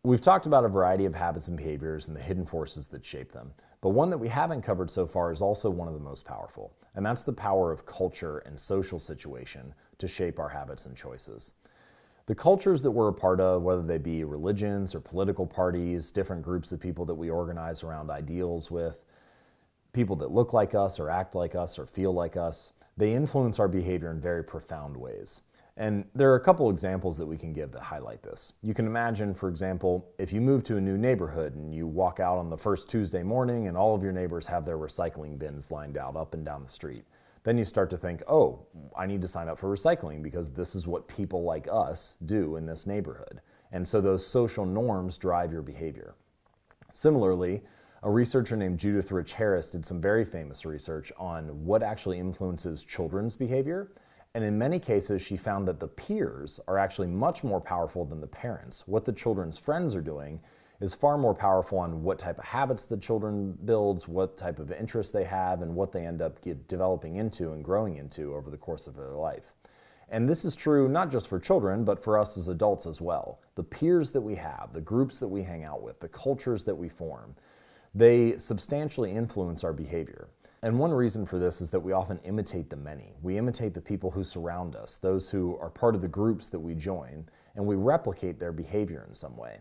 We've talked about a variety of habits and behaviors and the hidden forces that shape them, but one that we haven't covered so far is also one of the most powerful, and that's the power of culture and social situation to shape our habits and choices. The cultures that we're a part of, whether they be religions or political parties, different groups of people that we organize around ideals with, people that look like us or act like us or feel like us, they influence our behavior in very profound ways. And there are a couple examples that we can give that highlight this. You can imagine, for example, if you move to a new neighborhood and you walk out on the first Tuesday morning and all of your neighbors have their recycling bins lined out up and down the street. Then you start to think, oh, I need to sign up for recycling because this is what people like us do in this neighborhood. And so those social norms drive your behavior. Similarly, a researcher named Judith Rich Harris did some very famous research on what actually influences children's behavior. And in many cases, she found that the peers are actually much more powerful than the parents. What the children's friends are doing is far more powerful on what type of habits the children builds, what type of interests they have, and what they end up developing into and growing into over the course of their life. And this is true not just for children, but for us as adults as well. The peers that we have, the groups that we hang out with, the cultures that we form, they substantially influence our behavior. And one reason for this is that we often imitate the many. We imitate the people who surround us, those who are part of the groups that we join, and we replicate their behavior in some way.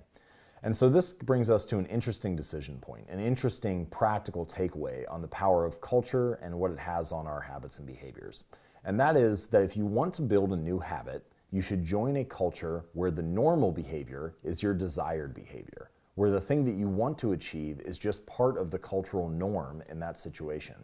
And so this brings us to an interesting decision point, an interesting practical takeaway on the power of culture and what it has on our habits and behaviors. And that is that if you want to build a new habit, you should join a culture where the normal behavior is your desired behavior, where the thing that you want to achieve is just part of the cultural norm in that situation.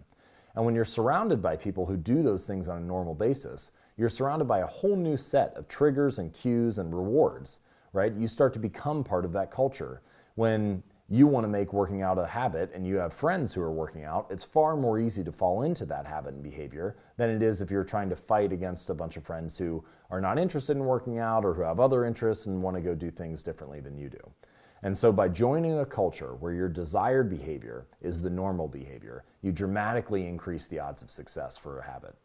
And when you're surrounded by people who do those things on a normal basis, you're surrounded by a whole new set of triggers and cues and rewards, right? You start to become part of that culture. When you want to make working out a habit and you have friends who are working out, it's far more easy to fall into that habit and behavior than it is if you're trying to fight against a bunch of friends who are not interested in working out or who have other interests and want to go do things differently than you do. And so by joining a culture where your desired behavior is the normal behavior, you dramatically increase the odds of success for a habit.